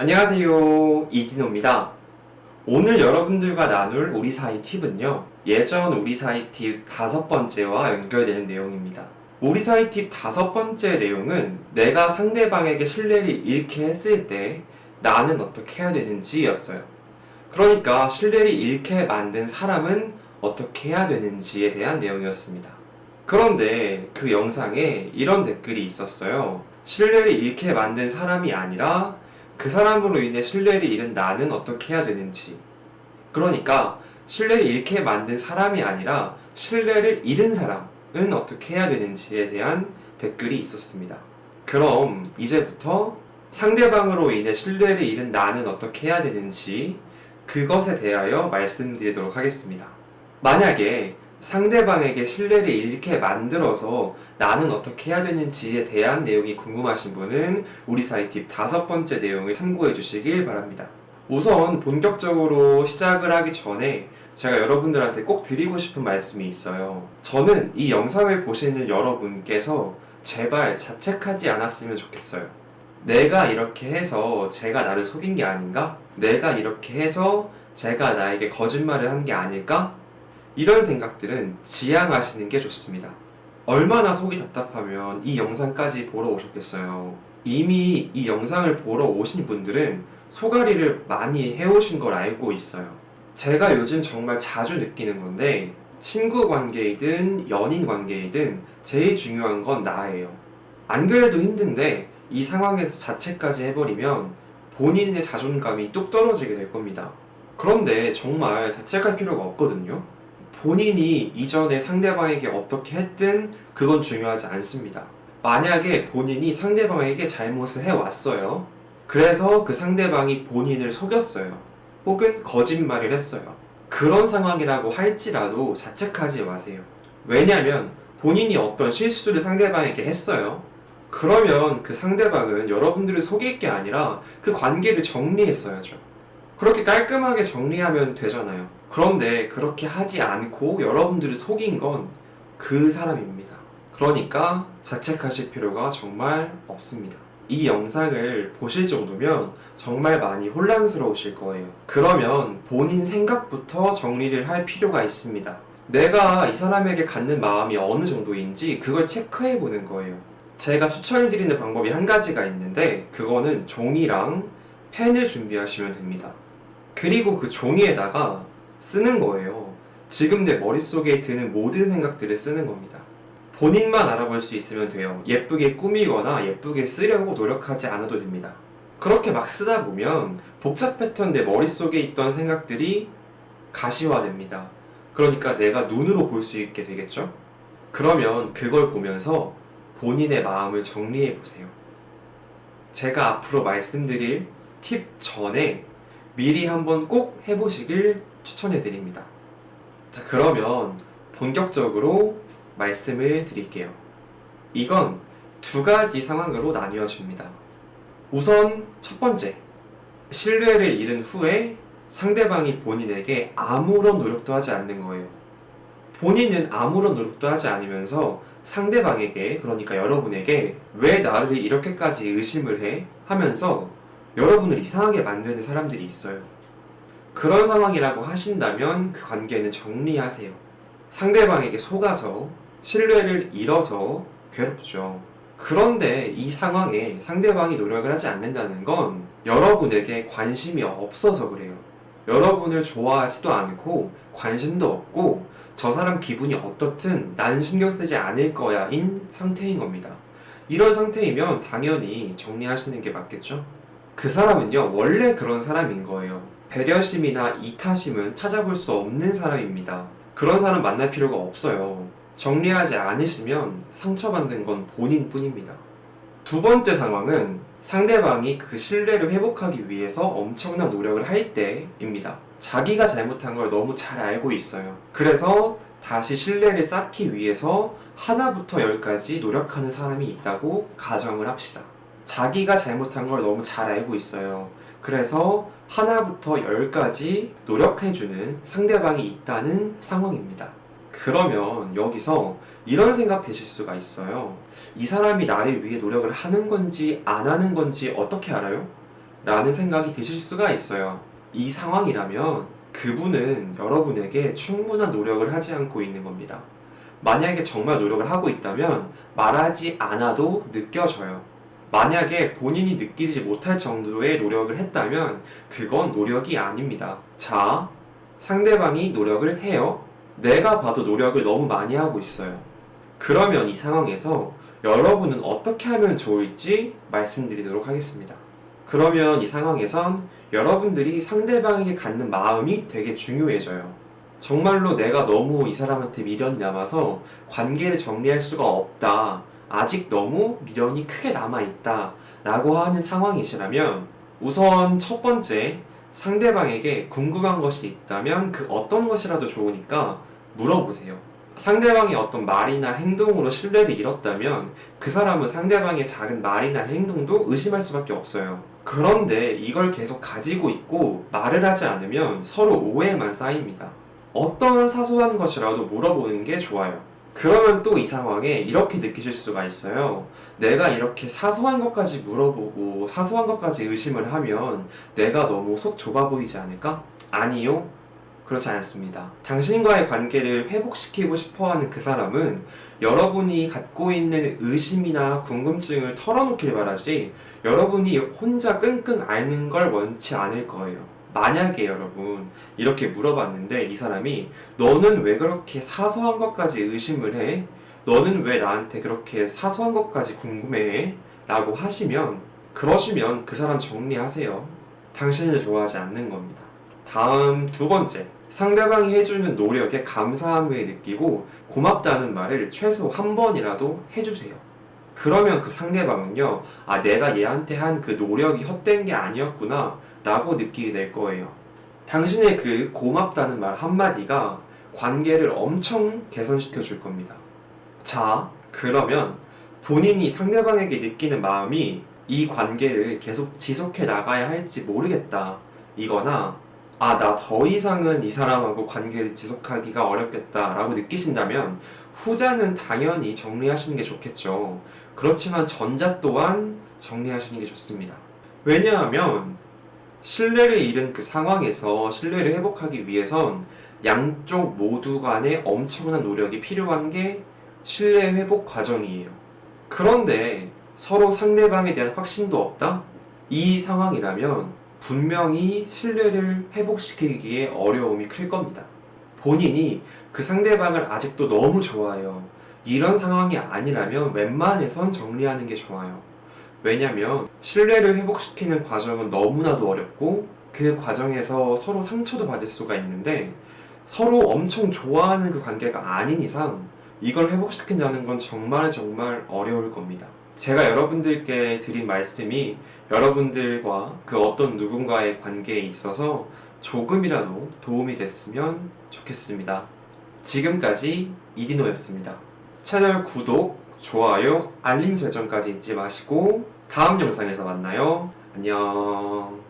안녕하세요, 이디노입니다. 오늘 여러분들과 나눌 우리 사이 팁은요, 예전 우리 사이 팁 5번째와 연결되는 내용입니다. 우리 사이 팁 5번째 내용은 내가 상대방에게 신뢰를 잃게 했을 때 나는 어떻게 해야 되는지 였어요. 그러니까 신뢰를 잃게 만든 사람은 어떻게 해야 되는지에 대한 내용이었습니다. 그런데 그 영상에 이런 댓글이 있었어요. 신뢰를 잃게 만든 사람이 아니라 그 사람으로 인해 신뢰를 잃은 나는 어떻게 해야 되는지. 그러니까 신뢰를 잃게 만든 사람이 아니라 신뢰를 잃은 사람은 어떻게 해야 되는지에 대한 댓글이 있었습니다. 그럼 이제부터 상대방으로 인해 신뢰를 잃은 나는 어떻게 해야 되는지 그것에 대하여 말씀드리도록 하겠습니다. 만약에 상대방에게 신뢰를 잃게 만들어서 나는 어떻게 해야 되는지에 대한 내용이 궁금하신 분은 우리 사이 팁 5번째 내용을 참고해 주시길 바랍니다. 우선 본격적으로 시작을 하기 전에 제가 여러분들한테 꼭 드리고 싶은 말씀이 있어요. 저는 이 영상을 보시는 여러분께서 제발 자책하지 않았으면 좋겠어요. 내가 이렇게 해서 제가 나를 속인 게 아닌가? 내가 이렇게 해서 제가 나에게 거짓말을 한 게 아닐까? 이런 생각들은 지양하시는 게 좋습니다. 얼마나 속이 답답하면 이 영상까지 보러 오셨겠어요. 이미 이 영상을 보러 오신 분들은 소가리를 많이 해오신 걸 알고 있어요. 제가 요즘 정말 자주 느끼는 건데 친구 관계이든 연인 관계이든 제일 중요한 건 나예요. 안 그래도 힘든데 이 상황에서 자책까지 해버리면 본인의 자존감이 뚝 떨어지게 될 겁니다. 그런데 정말 자책할 필요가 없거든요. 본인이 이전에 상대방에게 어떻게 했든 그건 중요하지 않습니다. 만약에 본인이 상대방에게 잘못을 해왔어요. 그래서 그 상대방이 본인을 속였어요. 혹은 거짓말을 했어요. 그런 상황이라고 할지라도 자책하지 마세요. 왜냐면 본인이 어떤 실수를 상대방에게 했어요. 그러면 그 상대방은 여러분들을 속일 게 아니라 그 관계를 정리했어야죠. 그렇게 깔끔하게 정리하면 되잖아요. 그런데 그렇게 하지 않고 여러분들을 속인 건 그 사람입니다. 그러니까 자책하실 필요가 정말 없습니다. 이 영상을 보실 정도면 정말 많이 혼란스러우실 거예요. 그러면 본인 생각부터 정리를 할 필요가 있습니다. 내가 이 사람에게 갖는 마음이 어느 정도인지 그걸 체크해 보는 거예요. 제가 추천해드리는 방법이 한 가지가 있는데 그거는 종이랑 펜을 준비하시면 됩니다. 그리고 그 종이에다가 쓰는 거예요. 지금 내 머릿속에 드는 모든 생각들을 쓰는 겁니다. 본인만 알아볼 수 있으면 돼요. 예쁘게 꾸미거나 예쁘게 쓰려고 노력하지 않아도 됩니다. 그렇게 막 쓰다 보면 복잡했던 내 머릿속에 있던 생각들이 가시화됩니다. 그러니까 내가 눈으로 볼 수 있게 되겠죠? 그러면 그걸 보면서 본인의 마음을 정리해 보세요. 제가 앞으로 말씀드릴 팁 전에 미리 한번 꼭 해보시길 추천해 드립니다. 자, 그러면 본격적으로 말씀을 드릴게요. 이건 2가지 상황으로 나뉘어집니다. 우선 첫 번째, 신뢰를 잃은 후에 상대방이 본인에게 아무런 노력도 하지 않는 거예요. 본인은 아무런 노력도 하지 않으면서 상대방에게, 그러니까 여러분에게 왜 나를 이렇게까지 의심을 해? 하면서 여러분을 이상하게 만드는 사람들이 있어요. 그런 상황이라고 하신다면 그 관계는 정리하세요. 상대방에게 속아서 신뢰를 잃어서 괴롭죠. 그런데 이 상황에 상대방이 노력을 하지 않는다는 건 여러분에게 관심이 없어서 그래요. 여러분을 좋아하지도 않고 관심도 없고 저 사람 기분이 어떻든 난 신경 쓰지 않을 거야 인 상태인 겁니다. 이런 상태이면 당연히 정리하시는 게 맞겠죠? 그 사람은요, 원래 그런 사람인 거예요. 배려심이나 이타심은 찾아볼 수 없는 사람입니다. 그런 사람 만날 필요가 없어요. 정리하지 않으시면 상처받는 건 본인뿐입니다. 2번째 상황은 상대방이 그 신뢰를 회복하기 위해서 엄청난 노력을 할 때입니다. 자기가 잘못한 걸 너무 잘 알고 있어요. 그래서 다시 신뢰를 쌓기 위해서 하나부터 10까지 노력하는 사람이 있다고 가정을 합시다. 자기가 잘못한 걸 너무 잘 알고 있어요. 그래서 하나부터 10까지 노력해주는 상대방이 있다는 상황입니다. 그러면 여기서 이런 생각 드실 수가 있어요. 이 사람이 나를 위해 노력을 하는 건지 안 하는 건지 어떻게 알아요? 라는 생각이 드실 수가 있어요. 이 상황이라면 그분은 여러분에게 충분한 노력을 하지 않고 있는 겁니다. 만약에 정말 노력을 하고 있다면 말하지 않아도 느껴져요. 만약에 본인이 느끼지 못할 정도의 노력을 했다면 그건 노력이 아닙니다. 자, 상대방이 노력을 해요. 내가 봐도 노력을 너무 많이 하고 있어요. 그러면 이 상황에서 여러분은 어떻게 하면 좋을지 말씀드리도록 하겠습니다. 그러면 이 상황에선 여러분들이 상대방에게 갖는 마음이 되게 중요해져요. 정말로 내가 너무 이 사람한테 미련이 남아서 관계를 정리할 수가 없다. 아직 너무 미련이 크게 남아있다. 라고 하는 상황이시라면 우선 첫 번째, 상대방에게 궁금한 것이 있다면 그 어떤 것이라도 좋으니까 물어보세요. 상대방의 어떤 말이나 행동으로 신뢰를 잃었다면 그 사람은 상대방의 작은 말이나 행동도 의심할 수밖에 없어요. 그런데 이걸 계속 가지고 있고 말을 하지 않으면 서로 오해만 쌓입니다. 어떤 사소한 것이라도 물어보는 게 좋아요. 그러면 또 이 상황에 이렇게 느끼실 수가 있어요. 내가 이렇게 사소한 것까지 물어보고 사소한 것까지 의심을 하면 내가 너무 속 좁아 보이지 않을까? 아니요. 그렇지 않습니다. 당신과의 관계를 회복시키고 싶어하는 그 사람은 여러분이 갖고 있는 의심이나 궁금증을 털어놓길 바라지 여러분이 혼자 끙끙 앓는 걸 원치 않을 거예요. 만약에 여러분 이렇게 물어봤는데 이 사람이 너는 왜 그렇게 사소한 것까지 의심을 해? 너는 왜 나한테 그렇게 사소한 것까지 궁금해해? 라고 그러시면 그 사람 정리하세요. 당신을 좋아하지 않는 겁니다. 다음 두 번째, 상대방이 해주는 노력에 감사함을 느끼고 고맙다는 말을 최소 한 번이라도 해주세요. 그러면 그 상대방은요, 아, 내가 얘한테 한 그 노력이 헛된 게 아니었구나 라고 느끼게 될 거예요. 당신의 그 고맙다는 말 한마디가 관계를 엄청 개선시켜 줄 겁니다. 자, 그러면 본인이 상대방에게 느끼는 마음이 이 관계를 계속 지속해 나가야 할지 모르겠다. 이거나 아, 나 더 이상은 이 사람하고 관계를 지속하기가 어렵겠다 라고 느끼신다면 후자는 당연히 정리하시는 게 좋겠죠. 그렇지만 전자 또한 정리하시는 게 좋습니다. 왜냐하면 신뢰를 잃은 그 상황에서 신뢰를 회복하기 위해선 양쪽 모두 간에 엄청난 노력이 필요한 게 신뢰 회복 과정이에요. 그런데 서로 상대방에 대한 확신도 없다? 이 상황이라면 분명히 신뢰를 회복시키기에 어려움이 클 겁니다. 본인이 그 상대방을 아직도 너무 좋아해요. 이런 상황이 아니라면 웬만해선 정리하는 게 좋아요. 왜냐면 신뢰를 회복시키는 과정은 너무나도 어렵고 그 과정에서 서로 상처도 받을 수가 있는데 서로 엄청 좋아하는 그 관계가 아닌 이상 이걸 회복시킨다는 건 정말 어려울 겁니다. 제가 여러분들께 드린 말씀이 여러분들과 그 어떤 누군가의 관계에 있어서 조금이라도 도움이 됐으면 좋겠습니다. 지금까지 이디노였습니다. 채널 구독, 좋아요, 알림 설정까지 잊지 마시고 다음 영상에서 만나요. 안녕.